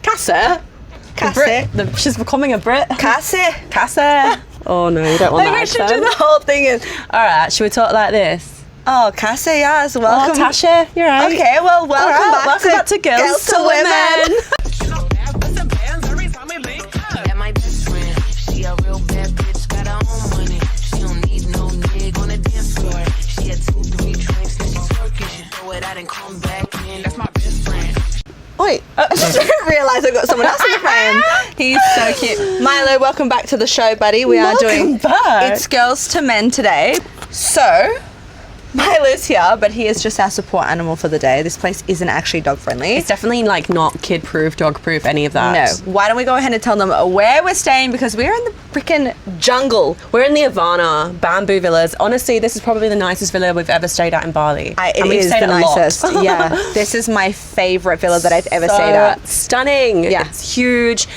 Cassie. She's becoming a Brit. Cassie. Oh no, you don't want that Maybe we should accent. do the whole thing in. Alright, should we talk like this? Oh, Cassie, yes, welcome. Oh, Tasha, you're right. Okay, well, welcome back to Girls to Women. Wait, I just realised I got someone else in the frame. He's so cute. Milo, welcome back to the show, buddy. We are doing back. It's Girls to Men today. So, Milo's here, but he is just our support animal for the day. This place isn't actually dog friendly. It's definitely like not kid proof, dog proof, any of that. No. Why don't we go ahead and tell them where we're staying, because we're in the freaking jungle. We're in the Havana bamboo villas. Honestly, this is probably the nicest villa we've ever stayed at in Bali. It is the nicest. Yeah, this is my favorite villa that I've ever stayed at. Stunning. Yeah. It's huge.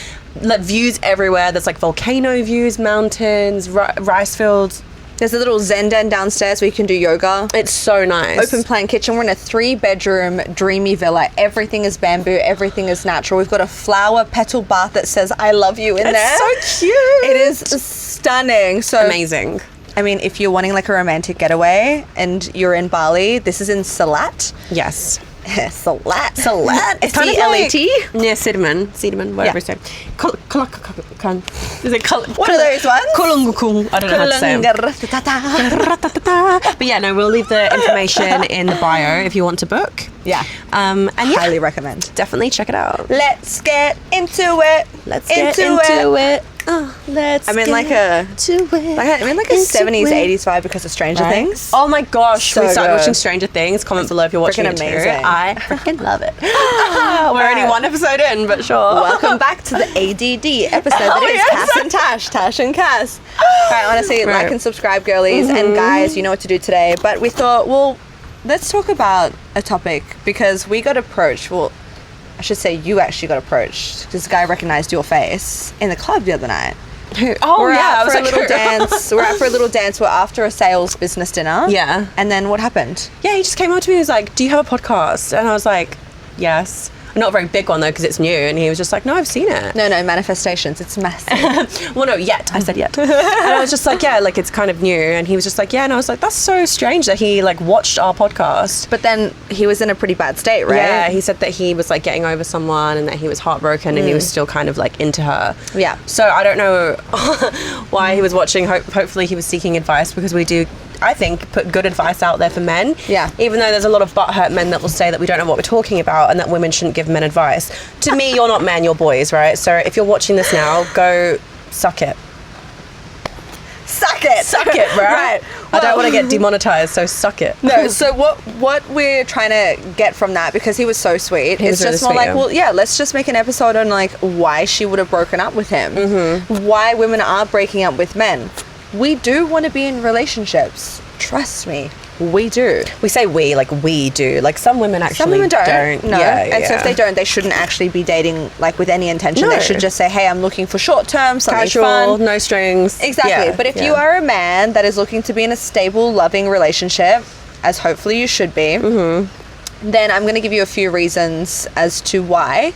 Like, views everywhere. There's like volcano views, mountains, rice fields. There's a little zen den downstairs where you can do yoga. It's so nice. Open plan kitchen. We're in a 3-bedroom dreamy villa. Everything is bamboo. Everything is natural. We've got a flower petal bath that says "I love you" in there. It's so cute. It is stunning. So amazing. I mean, if you're wanting like a romantic getaway and you're in Bali, this is in Salat. Yes. Salat. It's kind of C-L-A-T? Near Cinnamon, whatever it's saying. Is it What are those ones? Kulungukung. I don't know how to say them. But yeah, no, we'll leave the information in the bio if you want to book. Yeah. And yeah, Highly recommend. definitely check it out. Let's get into it. Let's get into it. Let's I'm in like a 70s, 80s vibe because of Stranger Things. Oh my gosh, So we started good. watching Stranger Things. Comment below if you're watching it too. amazing. I freaking love it. We're only one episode in, but sure. Welcome back to the ADD episode that is yes. Cass and Tash and Cass. Alright, honestly, like and subscribe, girlies. And guys, you know what to do today. But we thought, well, let's talk about a topic because we got approached. Well, I should say you actually got approached. This guy recognized your face in the club the other night. Oh We're yeah, out for a little dance. We're out for a little dance. We're after a sales business dinner. Yeah. And then what happened? Yeah, he just came up to me and was like, do you have a podcast? And I was like, yes. Not a very big one though, because it's new. And he was just like, no, I've seen it. No, manifestations. It's massive. Well, no, yet. I said yet. And I was just like, yeah, like it's kind of new. And he was just like, yeah. And I was like, that's so strange that he like watched our podcast. But then he was in a pretty bad state, right? Yeah, he said that he was like getting over someone and that he was heartbroken and he was still kind of like into her. Yeah. So I don't know why he was watching. Hopefully he was seeking advice, because we do, I think, put good advice out there for men. Yeah. Even though there's a lot of butthurt men that will say that we don't know what we're talking about and that women shouldn't give men advice. To me, you're not men, you're boys, right? So if you're watching this now, go suck it. Suck it. Suck it, bro. Right. I don't want to get demonetized, so suck it. No, so what we're trying to get from that, because he was so sweet, He it's was really just more sweet, like, yeah. well, yeah, let's just make an episode on like why she would have broken up with him. Mm-hmm. Why women are breaking up with men. We do want to be in relationships. Trust me, we do. We say we, like we do. Like some women actually Some women don't. No. Yeah, and so if they don't, they shouldn't actually be dating like with any intention. No. They should just say, hey, I'm looking for short term, something Casual, fun. no strings. Exactly. Yeah, But if yeah. you are a man that is looking to be in a stable, loving relationship, as hopefully you should be, then I'm going to give you a few reasons as to why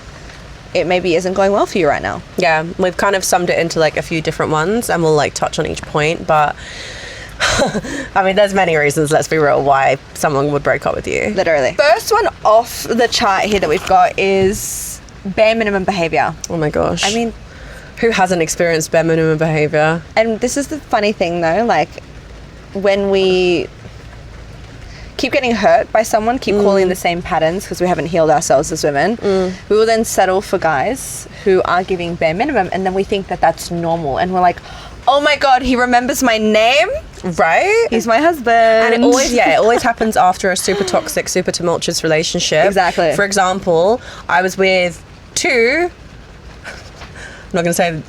it maybe isn't going well for you right now. Yeah, we've kind of summed it into like a few different ones and we'll like touch on each point, but I mean, there's many reasons, let's be real, why someone would break up with you. Literally. First one off the chart here that we've got is bare minimum behaviour. Oh my gosh. I mean, who hasn't experienced bare minimum behaviour? and this is the funny thing though, like when we keep getting hurt by someone, keep calling the same patterns because we haven't healed ourselves as women, we will then settle for guys who are giving bare minimum, and then we think that that's normal, and we're like, oh my god, he remembers my name, Right? he's my husband. And it always happens after a super toxic, super tumultuous relationship. Exactly. For example, I was with two, I'm not going to say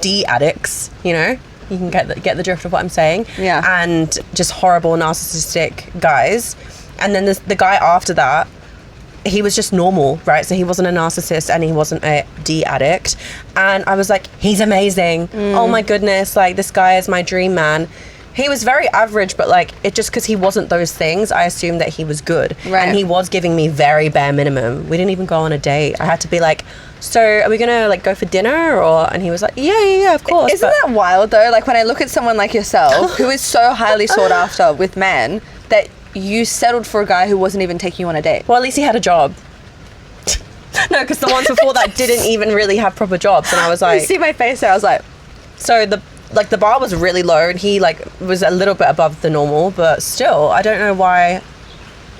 D addicts, you know? You can get the drift of what I'm saying. Yeah. And just horrible narcissistic guys. And then the guy after that, he was just normal, right? So he wasn't a narcissist and he wasn't a D addict. And I was like, he's amazing. Oh my goodness, like this guy is my dream man. He was very average, but like it just because he wasn't those things, I assumed that he was good. Right. And he was giving me very bare minimum. We didn't even go on a date. I had to be like, so are we gonna like go for dinner or? And he was like, yeah, of course. Isn't that wild though? Like when I look at someone like yourself, who is so highly sought after with men, that you settled for a guy who wasn't even taking you on a date. Well, at least he had a job. No, because the ones before that didn't even really have proper jobs, and I was like, you see my face there? I was like, so the bar was really low, and he like was a little bit above the normal, but still, I don't know why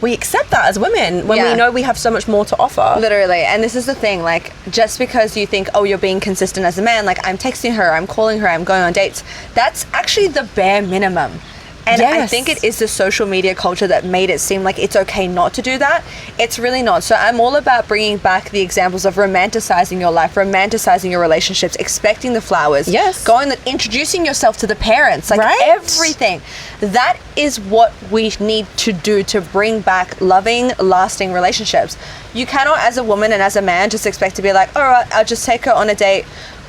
we accept that as women when we know we have so much more to offer. Literally. And this is the thing, like, just because you think, oh, you're being consistent as a man, like I'm texting her, I'm calling her, I'm going on dates, that's actually the bare minimum. And I think it is the social media culture that made it seem like it's okay not to do that. It's really not. So I'm all about bringing back the examples of romanticizing your life, romanticizing your relationships, expecting the flowers. Yes. Introducing yourself to the parents, like everything. That is what we need to do to bring back loving, lasting relationships. You cannot, as a woman and as a man, just expect to be like, all right, I'll just take her on a date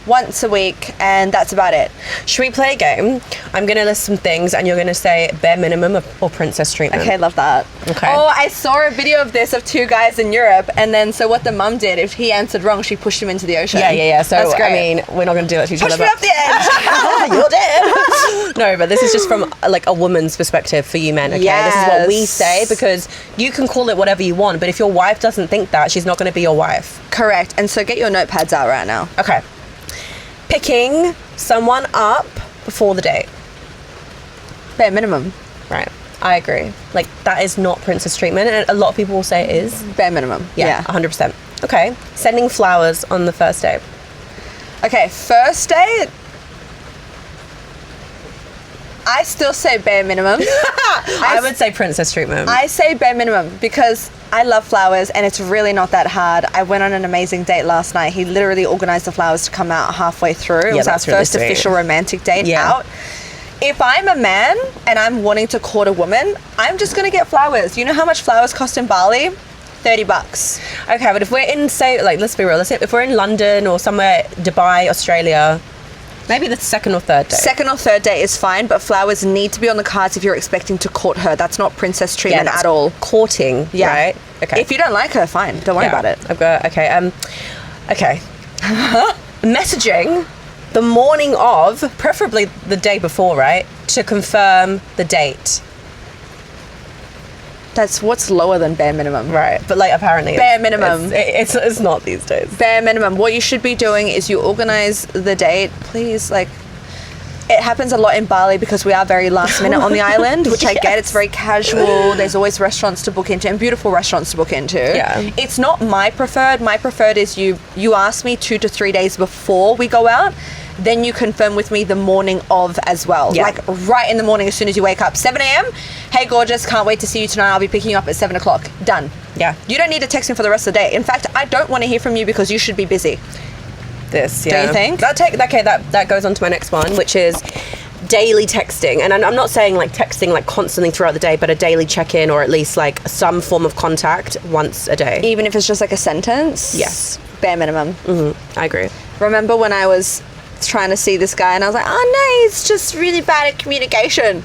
once a week and that's about it. Should we play a game? I'm going to list some things and you're going to say bare minimum or princess treatment. Okay, love that. Okay. Oh, I saw a video of this of two guys in Europe, and then so what the mum did, if he answered wrong, she pushed him into the ocean. Yeah. So, that's great. I mean, we're not going to do it to each other. Push me off the edge. You're dead. No, but this is just from like a woman's perspective for you men, okay? Yes. This is what we say, because you can call it whatever you want, but if your wife doesn't think that, she's not going to be your wife. Correct. And so get your notepads out right now. Okay. Picking someone up before the date. Bare minimum. Right. I agree. Like, that is not princess treatment, and a lot of people will say it is. Bare minimum. Yeah. 100%. Okay. Sending flowers on the first date. Okay, first date, I still say bare minimum. I would say princess treatment. I say bare minimum because I love flowers and it's really not that hard. I went on an amazing date last night. He literally organized the flowers to come out halfway through. It was our first official romantic date out. If I'm a man and I'm wanting to court a woman, I'm just going to get flowers. You know how much flowers cost in Bali? $30. Okay, but if we're in, say, like, let's be real, if we're in London or somewhere, Dubai, Australia, maybe the second or third date. Second or third date is fine, but flowers need to be on the cards if you're expecting to court her. That's not princess treatment at all. Courting, right? Okay. If you don't like her, fine. Don't worry about it. I've got, okay. Messaging the morning of, preferably the day before, right? To confirm the date. That's what's lower than bare minimum. Right, but like apparently bare minimum. It's not these days. Bare minimum. What you should be doing is you organize the date. Please, like, it happens a lot in Bali because we are very last minute on the island, which I get. It's very casual. There's always restaurants to book into and beautiful restaurants to book into. Yeah. It's not my preferred. My preferred is you ask me 2 to 3 days before we go out. Then you confirm with me the morning of as well. Yeah. Like right in the morning as soon as you wake up. 7 a.m. Hey, gorgeous, can't wait to see you tonight. I'll be picking you up at 7 o'clock. Done. Yeah. You don't need to text me for the rest of the day. In fact, I don't want to hear from you because you should be busy. Do you think? That goes on to my next one, which is daily texting. And I'm not saying like texting like constantly throughout the day, but a daily check-in or at least like some form of contact once a day. Even if it's just like a sentence? Yes. Bare minimum. I agree. Remember when I was trying to see this guy and I was like, oh no, it's just really bad at communication.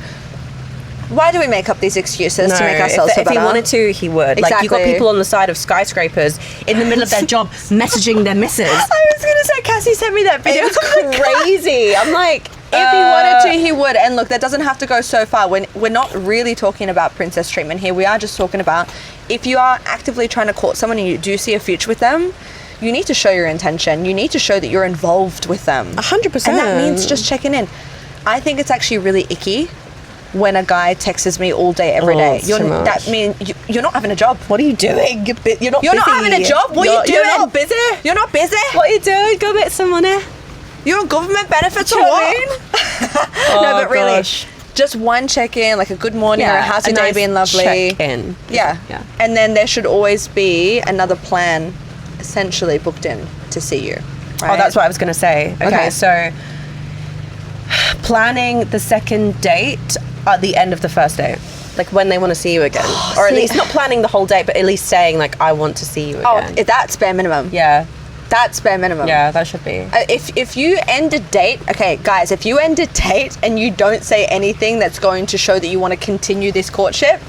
Why do we make up these excuses to make ourselves feel better? If he wanted to, he would. Exactly. Like, you got people on the side of skyscrapers in the middle of their job messaging their missus. I was going to say, Cassie sent me that video. It was crazy. I'm like, if he wanted to, he would. And look, that doesn't have to go so far. We're not really talking about princess treatment here. We are just talking about if you are actively trying to court someone and you do see a future with them, you need to show your intention. You need to show that you're involved with them. 100%. And that means just checking in. I think it's actually really icky when a guy texts me all day, every day. That means you're not having a job. What are you doing? You're not busy. You're not having a job? What are you doing? You're not busy? You're not busy? What are you doing? Go get some money. You're on government benefits or what? No, but really, just one check-in, like a good morning or how's your day been, lovely. Check-in. Yeah. And then there should always be another plan essentially booked in to see you. Right? Oh, that's what I was going to say. Okay, so planning the second date at the end of the first date, like when they want to see you again, or at least not planning the whole date, but at least saying like, I want to see you again. Oh, that's bare minimum. Yeah. That's bare minimum. Yeah, that should be. If you end a date, okay, guys, if you end a date and you don't say anything that's going to show that you want to continue this courtship,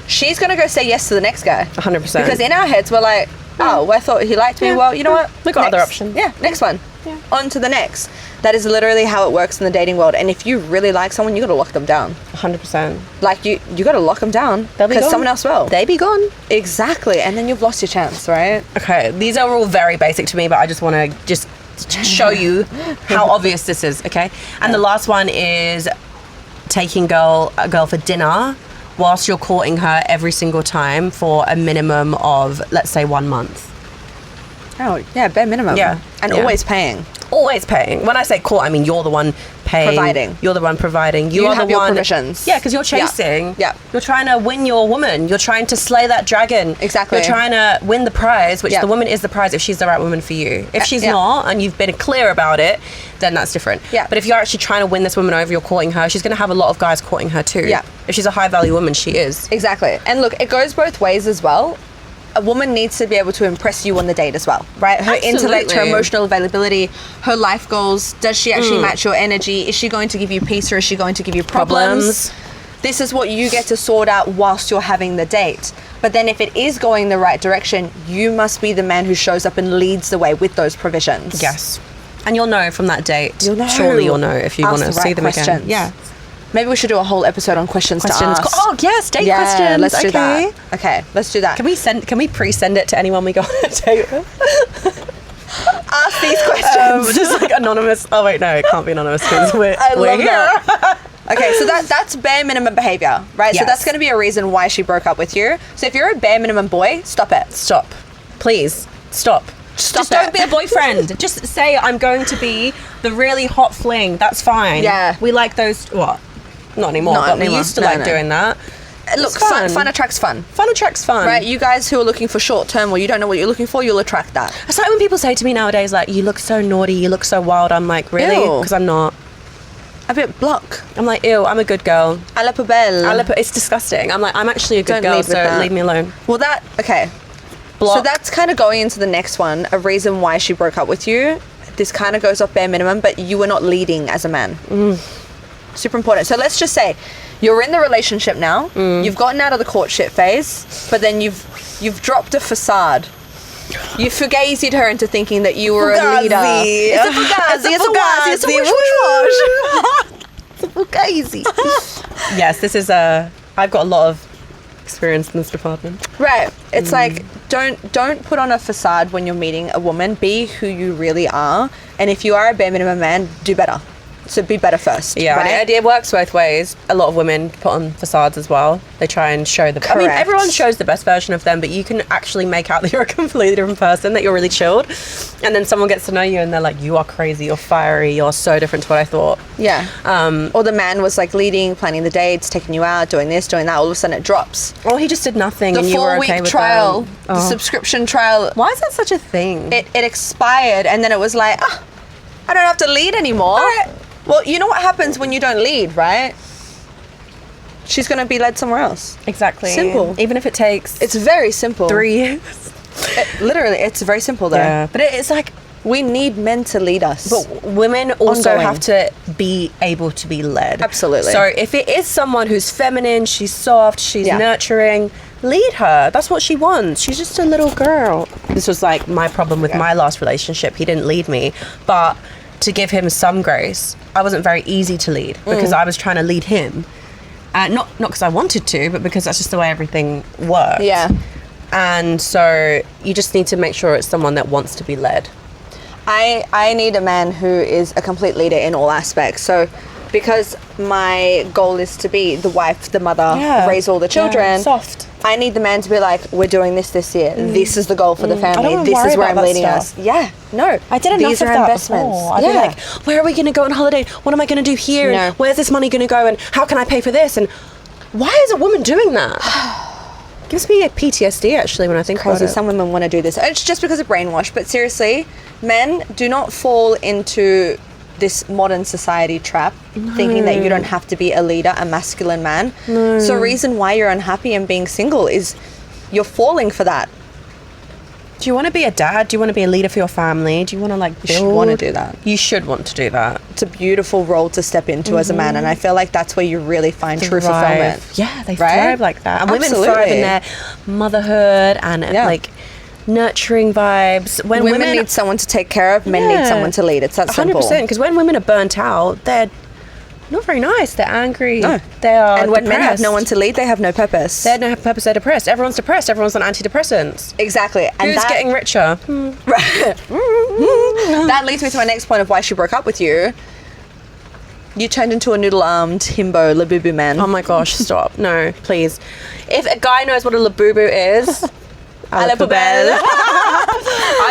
she's going to go say yes to the next guy. 100%. Because in our heads, we're like, oh, I thought he liked me. Yeah. Well, you know what? We got Next. other options. Yeah, next one. Yeah. On to the next. That is literally how it works in the dating world. And if you really like someone, you got to lock them down. 100%. Like, you got to lock them down. They'll be because gone. someone else will. They be gone. Exactly. And then you've lost your chance, right? Okay, these are all very basic to me, but I just want to just show you how obvious this is, okay? And the last one is taking a girl for dinner whilst you're courting her every single time for a minimum of, let's say, 1 month. Oh, yeah, bare minimum. Yeah. And Yeah. always paying. Always paying. When I say court, I mean you're the one paying. Providing. You're the one providing. You are have the your one. permissions. Yeah, because you're chasing. Yeah. You're trying to win your woman. You're trying to slay that dragon. Exactly. You're trying to win the prize, which Yeah. the woman is the prize if she's the right woman for you. If she's Yeah. not, and you've been clear about it, then that's different. Yeah. But if you're actually trying to win this woman over, you're courting her, she's going to have a lot of guys courting her too. Yeah. If she's a high value woman, she is. Exactly. And look, it goes both ways as well. A woman needs to be able to impress you on the date as well, right? Her intellect, her Absolutely. emotional availability, her life goals. Does she actually match your energy? Is she going to give you peace or is she going to give you problems? This is what you get to sort out whilst you're having the date. But then if it is going the right direction, you must be the man who shows up and leads the way with those provisions. Yes. And you'll know from that date. You'll know. Surely you'll know if you Ask want to the see right them again. questions. Yeah. Maybe we should do a whole episode on questions to ask. Oh yes, date questions. Let's do Okay. that. Okay, let's do that. Can we pre-send it to anyone we go on a date with? Ask these questions. Just like anonymous. Oh wait, no, it can't be anonymous because we're love here. that. Okay, so that's bare minimum behavior, right? So Yes. that's going to be a reason why she broke up with you. So if you're a bare minimum boy, stop it. Stop, please. Stop. Stop Just it. don't be a boyfriend. Just say I'm going to be the really hot fling. That's fine. Yeah. We like those. What? Not anymore. Not but we anymore. used to No, like no. doing that. Look, It's fun. fun attracts fun. Fun attracts fun. Right, you guys who are looking for short term or you don't know what you're looking for, you'll attract that. It's like when people say to me nowadays, like, you look so naughty, you look so wild. I'm like, really? Ew. Because I'm not. A bit block. I'm like, ew, I'm a good girl. A la poubelle. It's disgusting. I'm like, I'm actually a good Don't girl, lead with so that. leave me alone. Well, okay. Block. So that's kind of going into the next one, a reason why she broke up with you. This kind of goes off bare minimum, but you were not leading as a man. Super important. So let's just say you're in the relationship now. You've gotten out of the courtship phase, but then you've dropped a facade. You fugazied her into thinking that you were a leader. It's a fugazi. It's a wash. It's a fugazi. Yes, this is I've got a lot of experience in this department. Right. It's like don't put on a facade when you're meeting a woman. Be who you really are. And if you are a bare minimum man, do better. So be better first. Yeah, right? and it works both ways. A lot of women put on facades as well. They try and show I mean, Correct. everyone shows the best version of them, but you can actually make out that you're a completely different person, that you're really chilled. And then someone gets to know you and they're like, you are crazy, you're fiery, you're so different to what I thought. Yeah. Or the man was like leading, planning the dates, taking you out, doing this, doing that. All of a sudden it drops. Or he just did nothing The and you were 4-week okay with trial, them. the subscription trial, Why is that such a thing? it expired, and then it was like, I don't have to lead anymore. Well, you know what happens when you don't lead, right? She's going to be led somewhere else. Exactly. Simple. Even if it takes It's very simple. 3 years. Literally, it's very simple though. Yeah. But it's like, We need men to lead us. but women also Ongoing. have to be able to be led. Absolutely. So if it is someone who's feminine, she's soft, she's Yeah. nurturing, lead her. That's what she wants. She's just a little girl. This was like my problem with my last relationship. He didn't lead me, but to give him some grace, I wasn't very easy to lead because I was trying to lead him. Not because I wanted to, but because that's just the way everything works. Yeah. And so you just need to make sure it's someone that wants to be led. I need a man who is a complete leader in all aspects. So because my goal is to be the wife, the mother, raise all the children. Soft. I need the man to be like, we're doing this year. This is the goal for the family. wanna This worry is where about I'm that leading stuff. us. Yeah, no. I did enough These of are that investments. before. I'd be like, where are we going to go on holiday? What am I going to do here? No. And where's this money going to go? And how can I pay for this? And why is a woman doing that? Gives me a PTSD actually when I think about crazy. it. Some women want to do this. It's just because of brainwash. But seriously, men, do not fall into this modern society trap thinking that you don't have to be a leader, a masculine man. No. So reason why you're unhappy and being single is you're falling for that. Do you want to be a dad? Do you want to be a leader for your family? Do you want to like build? You should want to do that. You should want to do that. It's a beautiful role to step into as a man, and I feel like that's where you really find true fulfillment. Yeah, they thrive like that. And women thrive in their motherhood and like nurturing vibes. When women need someone to take care of, men need someone to lead. It's that simple. 100%. Because when women are burnt out, they're not very nice. They're angry. No. They are And when depressed. men have no one to lead, they have no purpose. They have no purpose. They're depressed. Everyone's depressed. Everyone's on antidepressants. Exactly. And Who's getting richer? That leads me to my next point of why she broke up with you. You turned into a noodle-armed himbo labubu man. Oh my gosh, stop. No, please. If a guy knows what a labubu is, I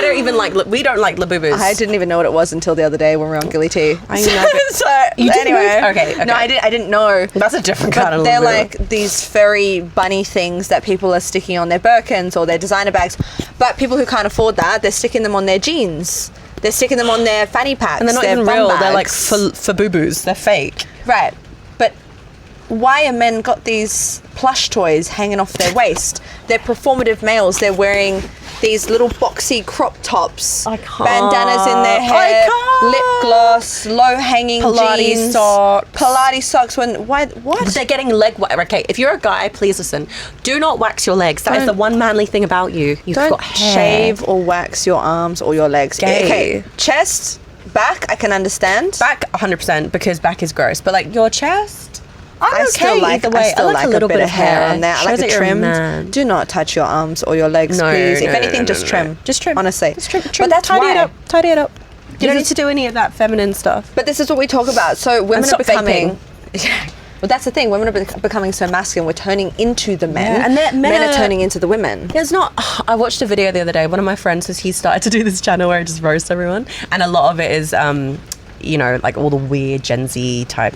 don't even like, we don't like labubus. I didn't even know what it was until the other day when we were on Gilly Tea. I know. So, anyway. Okay. No, I didn't know. That's a different kind of They're labubu. like these furry bunny things that people are sticking on their Birkins or their designer bags. But people who can't afford that, they're sticking them on their jeans. They're sticking them on their fanny packs. And they're not their even bum real. bags. They're like for boo-boos. They're fake. Right. But why are men got these plush toys hanging off their waist? They're performative males. They're wearing these little boxy crop tops, I can't. bandanas in their hair, lip gloss, low-hanging Pilates jeans, socks. Pilates socks. What? They're getting leg wax. Okay, if you're a guy, please listen. Do not wax your legs. That is the one manly thing about you. You've Don't got hair. shave or wax your arms or your legs. Gay. Okay, chest, back, I can understand. Back 100% because back is gross. But like your chest, I'm I okay still like, either way. I still like a little bit of hair on there. I like Shows the that you're a trim. man. Do not touch your arms or your legs, No, please. no, If anything, no, just no, trim. no. Just trim. Honestly. Just trim. But that's tidy why. it up. Tidy it up. You don't This need to do any of that feminine stuff. But this is what we talk about. So women are stop becoming. Well, that's the thing. Women are becoming so masculine. We're turning into the men, Yeah, and men are turning into the women. There's not. I watched a video the other day. One of my friends says he started to do this channel where he just roasts everyone, and a lot of it is, you know, like all the weird Gen Z type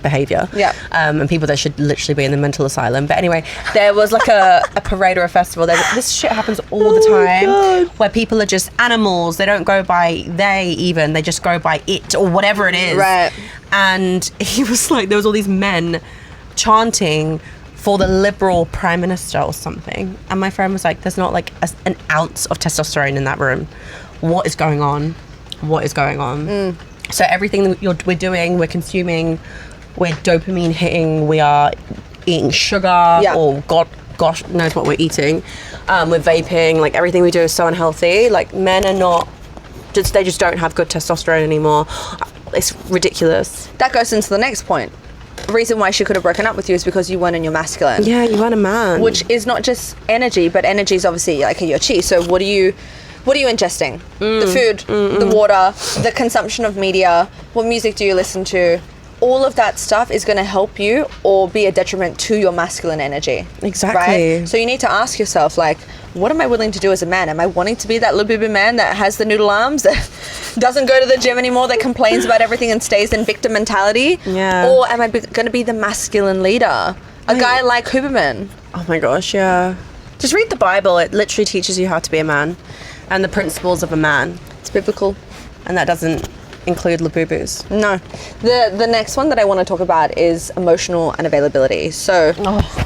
behaviour. Yeah. And people that should literally be in the mental asylum. But anyway, there was like a parade or a festival. This shit happens all the time, where people are just animals. They don't go by they even. They just go by it or whatever it is. Right. And he was like, there was all these men chanting for the Liberal Prime Minister or something. And my friend was like, there's not like an ounce of testosterone in that room. What is going on? What is going on? So everything that we're doing, we're consuming, we're dopamine hitting, we are eating sugar, or gosh knows what we're eating. We're vaping, like everything we do is so unhealthy. Like men are not, they just don't have good testosterone anymore. It's ridiculous. That goes into the next point. The reason why she could have broken up with you is because you weren't in your masculine. Yeah, you weren't a man. Which is not just energy, but energy is obviously like your chi. So what are you ingesting? The food, the water, the consumption of media. What music do you listen to? All of that stuff is going to help you or be a detriment to your masculine energy. Exactly. Right? So you need to ask yourself, like, what am I willing to do as a man? Am I wanting to be that labubu man that has the noodle arms, that doesn't go to the gym anymore, that complains about everything and stays in victim mentality? Yeah. Or am I going to be the masculine leader? A guy like Huberman. Oh my gosh, yeah. Just read the Bible. It literally teaches you how to be a man and the principles of a man. It's biblical. And that doesn't include labubus. No. The next one that I want to talk about is emotional unavailability. So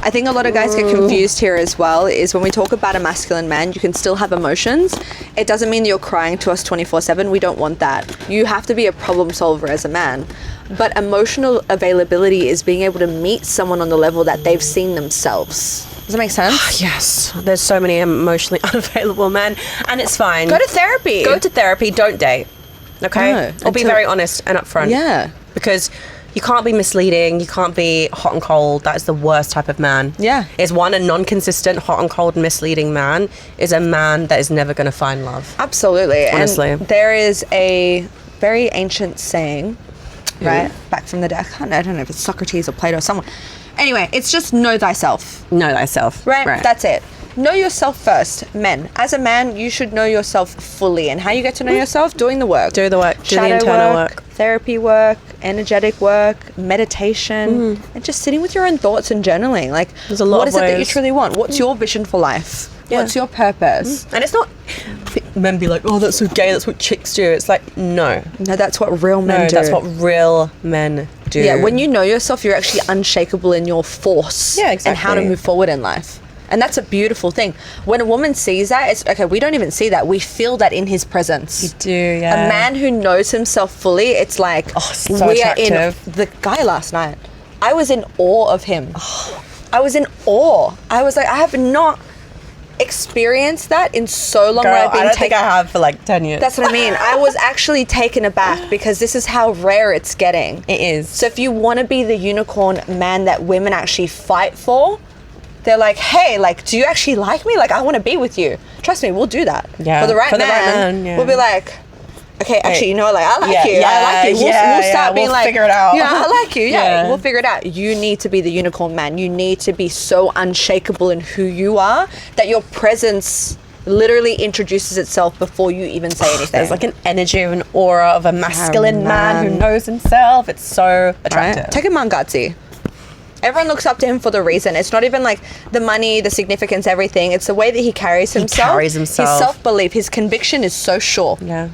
I think a lot of guys get confused here as well, is when we talk about a masculine man, you can still have emotions. It doesn't mean that you're crying to us 24/7. We don't want that. You have to be a problem solver as a man. But emotional availability is being able to meet someone on the level that they've seen themselves. Does that make sense? Yes. There's so many emotionally unavailable men, and it's fine. Go to therapy. Go to therapy. Don't date. Okay? No, Or be very honest and upfront. Yeah. Because you can't be misleading. You can't be hot and cold. That is the worst type of man. Yeah. Is one a non-consistent, hot and cold, misleading man is a man that is never going to find love. Absolutely. Honestly. And there is a very ancient saying, right? Back from the deck. I don't know if it's Socrates or Plato or someone. Anyway, it's just know thyself. Know thyself. Right? That's it. Know yourself first. Men. As a man, you should know yourself fully. And how you get to know yourself? Doing the work. Do the work. Do the Shadow internal work. Therapy work, energetic work, meditation, and just sitting with your own thoughts and journaling. Like, There's a lot what of is it that you ways. truly want? What's your vision for life? Yeah. What's your purpose? And it's not, men be like, oh, that's so gay, that's what chicks do. It's like, no. No, that's what real men do. That's what real men do. Yeah, when you know yourself, you're actually unshakable in your force. Yeah, And how to exactly. move forward in life. And that's a beautiful thing. When a woman sees that, it's okay, we don't even see that. We feel that in his presence. You do, yeah. A man who knows himself fully, it's like, so we are attractive. in... The guy last night, I was in awe of him. I was in awe. I was like, I have not experienced that in so long. Girl, where I've been I don't think I have for like 10 years. That's what I mean. I was actually taken aback because this is how rare it's getting. It is. So if you want to be the unicorn man that women actually fight for, they're like, hey, like, do you actually like me? Like, I want to be with you. Trust me, we'll do that. Yeah. For the right man, yeah. we'll be like, okay, actually, you know what, like, I like you. Yeah, I like you. We'll start being we'll like, figure it out. Yeah, I like you. Yeah, Yeah. we'll figure it out. You need to be the unicorn man. You need to be so unshakable in who you are that your presence literally introduces itself before you even say anything. There's like an energy of an aura of a masculine man who knows himself. It's so attractive. Right? Take a Mangazzi. Everyone looks up to him for the reason. It's not even like the money, the significance, everything. It's the way that he carries himself. carries himself. His self-belief, his conviction is so sure. Yeah.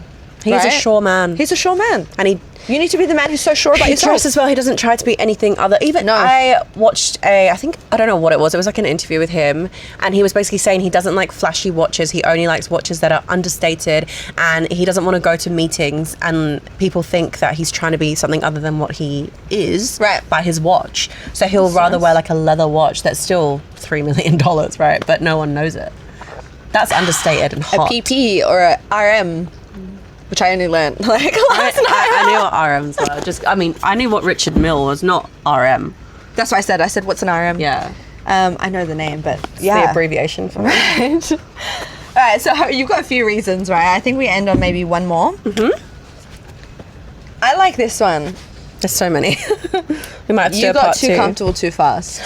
He's a Right? sure man. He's a sure man. And you need to be the man who's so sure about he yourself. dresses well. He doesn't try to be anything other. Even No. I watched I don't know what it was. It was like an interview with him, and he was basically saying he doesn't like flashy watches. He only likes watches that are understated, and he doesn't want to go to meetings and people think that he's trying to be something other than what he is, Right. by his watch. So he'll rather wear like a leather watch that's still $3 million, right? But no one knows it. That's understated and A hot. PP or a RM, which I only learned like last night. I knew what RMs were. I knew what Richard Mille was, not RM. That's what I said. I said, what's an RM? Yeah. I know the name, but It's yeah. the abbreviation for it. All right, so you've got a few reasons, right? I think we end on maybe one more. Mm-hmm. I like this one. There's so many. We might have to do You a got part too two. comfortable too fast.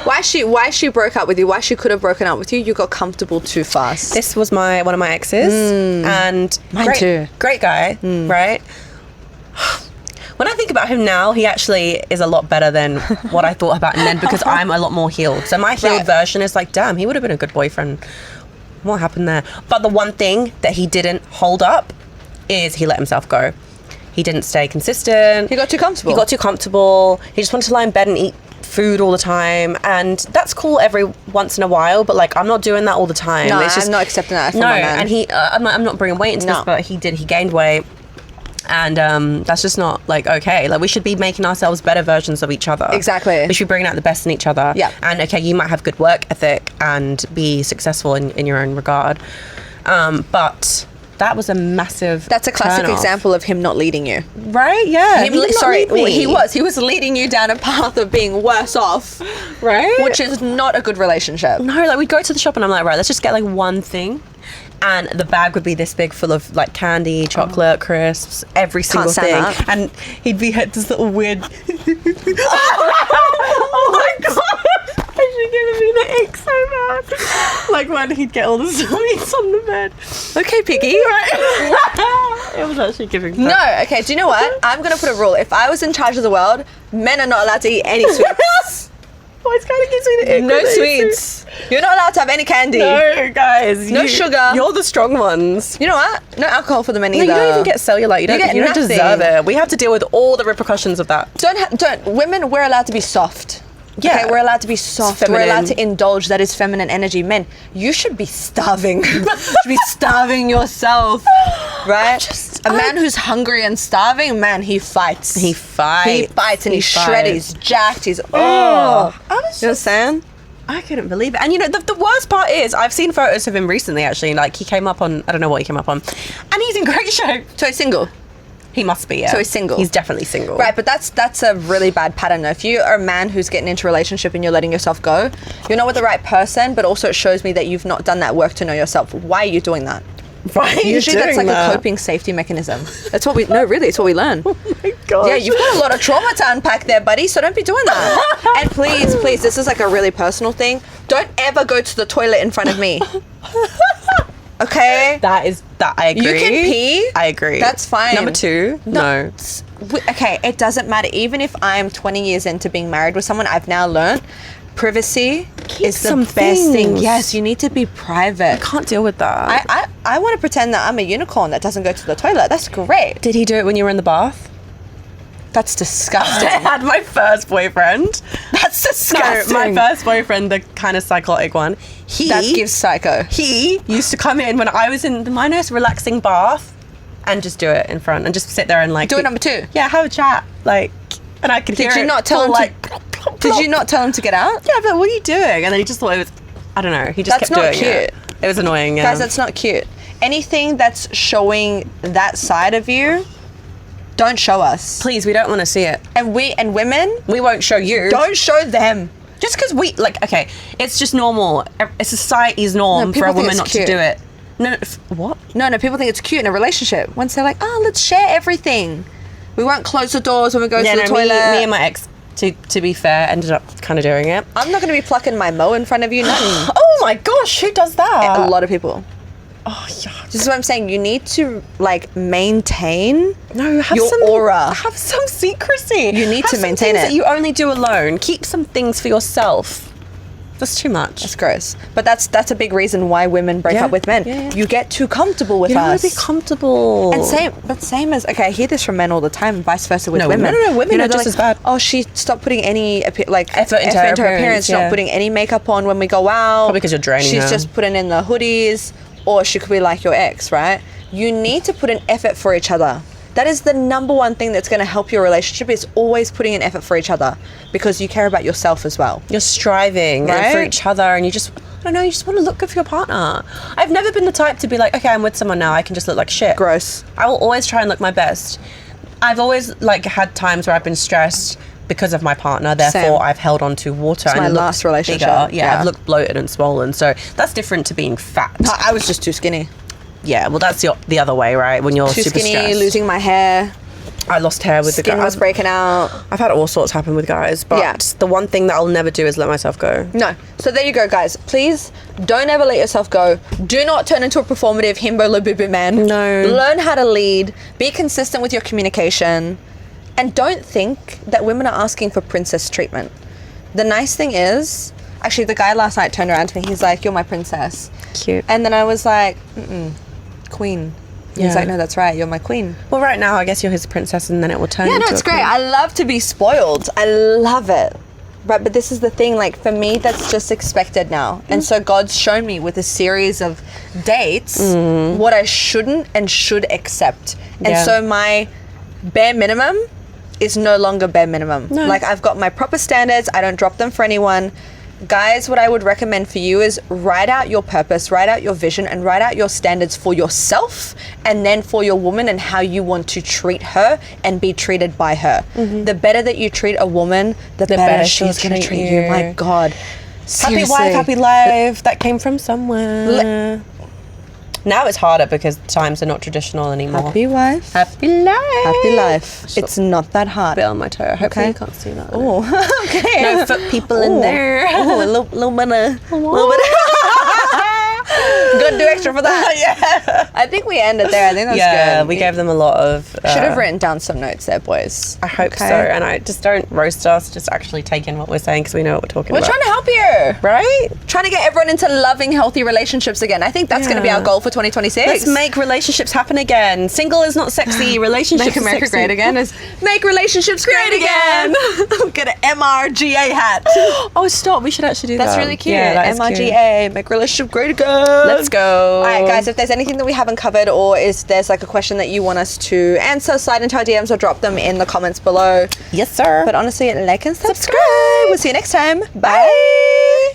Why she broke up with you? Why she could have broken up with you? You got comfortable too fast. This was one of my exes, and Mine too. Great guy, right? When I think about him now, he actually is a lot better than what I thought about him then, because I'm a lot more healed. So my healed Right. version is like, damn, he would have been a good boyfriend. What happened there? But the one thing that he didn't hold up is he let himself go. He didn't stay consistent. He got too comfortable. He got too comfortable. He just wanted to lie in bed and eat food all the time, and that's cool every once in a while, but like, I'm not doing that all the time. No, It's just, I'm not accepting that from no, my man. and he I'm not bringing weight into No. this, but he gained weight, and that's just not like okay. Like, we should be making ourselves better versions of each other. Exactly. We should be bringing out the best in each other. Yeah. And okay, you might have good work ethic and be successful in your own regard, but that was a massive That's a classic turn-off. example of him not leading you. Right? Yeah. Him He did not lead me. he was leading you down a path of being worse off, right? which is not a good relationship. No, like, we'd go to the shop and I'm like, right, let's just get like one thing. And the bag would be this big, full of like candy, chocolate, crisps, every single stand thing. that. And he'd be had this little weird. Oh my god! Actually giving me the ick so bad. Like when he'd get all the sweets on the bed. Okay, Piggy. Right? It was actually giving. No, okay, do you know what? I'm going to put a rule. If I was in charge of the world, men are not allowed to eat any sweets. Oh, it kind of gives me the ick. No when they eat sweets. You're not allowed to have any candy. No, guys. No sugar. You're the strong ones. You know what? No alcohol for the men No, either. you don't even get cellulite. You don't get nothing. deserve it. We have to deal with all the repercussions of that. Women, we're allowed to be soft. Yeah. Okay, we're allowed to be soft. We're feminine. allowed to indulge. That is feminine energy. Men, you should be starving. You should be starving yourself, right? A man who's hungry and starving, man, he fights. He fights. He fights and he's He shredded. fights. He's jacked. He's I was You know what I'm saying? I couldn't believe it. And you know, the worst part is, I've seen photos of him recently, actually. Like, he came up on, I don't know what he came up on. And he's in great shape. So he's single. He must be, yeah. So he's single. He's definitely single. Right, but that's a really bad pattern. If you are a man who's getting into a relationship and you're letting yourself go, you're not with the right person, but also it shows me that you've not done that work to know yourself. Why are you doing that? Right? Usually that's like a coping safety mechanism. That's what it's what we learn. Oh my gosh. Yeah, you've got a lot of trauma to unpack there, buddy, so don't be doing that. And please, this is like a really personal thing. Don't ever go to the toilet in front of me. Okay? That I agree. You can pee. I agree. That's fine. Number two, no. Okay, it doesn't matter. Even if I'm 20 years into being married with someone, I've now learned privacy is the some best thing. things. Yes, you need to be private. Can't deal with that. I want to pretend that I'm a unicorn that doesn't go to the toilet. That's great. Did he do it when you were in the bath? That's disgusting. I had my first boyfriend. That's disgusting. No, my first boyfriend, the kind of psychotic one, That gives psycho. he used to come in when I was in my nice relaxing bath and just do it in front and just sit there and like... Do it number 2. Yeah, have a chat. Like, and I could hear Did you it not tell all, him like... Did you not tell him to get out? Yeah, but what are you doing? And then he just thought it was... I don't know. He just That's kept not doing it. cute. It was annoying, yeah. Guys, that's not cute. Anything that's showing that side of you, don't show us. Please, we don't want to see it. And women, We won't show you. don't show them. Just because we... Like, okay, it's just normal. It's society's norm No, for a people think woman it's not cute. to do it. No, what? No, people think it's cute in a relationship. Once they're like, oh, let's share everything. We won't close the doors when we go to the toilet. Me and my ex, to be fair, ended up kind of doing it. I'm not going to be plucking my mow in front of you. Nothing. Oh my gosh, who does that? A lot of people. Oh, yeah. This is what I'm saying. You need to like maintain No, have your some aura. Have some secrecy. You need Have to some maintain things it. that you only do alone. Keep some things for yourself. That's too much. That's gross. But that's a big reason why women break Yeah. up with men. Yeah. You get too comfortable with You don't us. want to be comfortable. And same as, okay, I hear this from men all the time, vice versa with No, women. no, women You know, are they're just as bad. Oh, she stopped putting any Effort into her appearance, not yeah. putting any makeup on when we go out. Probably 'cause you're draining She's her. just putting in the hoodies, or she could be like your ex, right? You need to put an effort for each other. That is the number one thing that's going to help your relationship, is always putting an effort for each other, because you care about yourself as well. You're striving Right? for each other, and you just, I don't know, you just want to look good for your partner. I've never been the type to be like, okay, I'm with someone now, I can just look like shit. Gross. I will always try and look my best. I've always like had times where I've been stressed because of my partner, therefore Same. I've held on to water. It's my and looked last relationship. bigger. Yeah. I've looked bloated and swollen, so that's different to being fat. I was just too skinny. Yeah, well that's the other way, right? When you're Too super skinny, stressed. losing my hair, I lost hair with the skin guys. was breaking out. I've had all sorts happen with guys, but Yeah. the one thing that I'll never do is let myself go. No. So there you go, guys. Please don't ever let yourself go. Do not turn into a performative himbo labubu man. No. Learn how to lead. Be consistent with your communication. And don't think that women are asking for princess treatment. The nice thing is, actually, the guy last night turned around to me. He's like, "You're my princess." Cute. And then I was like, queen. He's Yeah. like, "No, that's right. You're my queen." Well, right now I guess you're his princess, and then it will turn. Yeah, no, into it's a great. queen. I love to be spoiled. I love it. Right, but this is the thing, like, for me, that's just expected now. And so God's shown me with a series of dates what I shouldn't and should accept. And Yeah. so my bare minimum is no longer bare minimum. No. Like, I've got my proper standards. I don't drop them for anyone. Guys, what I would recommend for you is write out your purpose, write out your vision, and write out your standards for yourself and then for your woman and how you want to treat her and be treated by her. The better that you treat a woman, the better better she's she'll going to treat treat you. you. My God. Happy Seriously. wife, happy life. That came from somewhere. Now it's harder because times are not traditional anymore. Happy wife. Happy life. Happy life. It's not that hard. Bit on my toe. Hopefully Okay. you can't see that. Oh, okay. No foot people in there. Oh, a little bit of, little bit. Gotta do extra for that. Yeah. I think we ended there. I think that's Yeah, good. we gave them a lot of... Should have written down some notes there, boys. I hope Okay. so. And I just don't roast us. Just actually take in what we're saying because we know what we're talking We're about. trying to help you. Right? Trying to get everyone into loving, healthy relationships again. I think that's going to be Yeah. our goal for 2026. Let's make relationships happen again. Single is not sexy. Relationships Make America is sexy. great again. Is make relationships great again. Get an MRGA hat. Oh, stop. We should actually do that. That's really cute. Yeah, that is cute. MRGA, make relationship great again. Let's go. All right, guys, if there's anything that we haven't covered or is there's like a question that you want us to answer, slide into our DMs or drop them in the comments below. Yes, sir. But honestly, like and subscribe. We'll see you next time. Bye.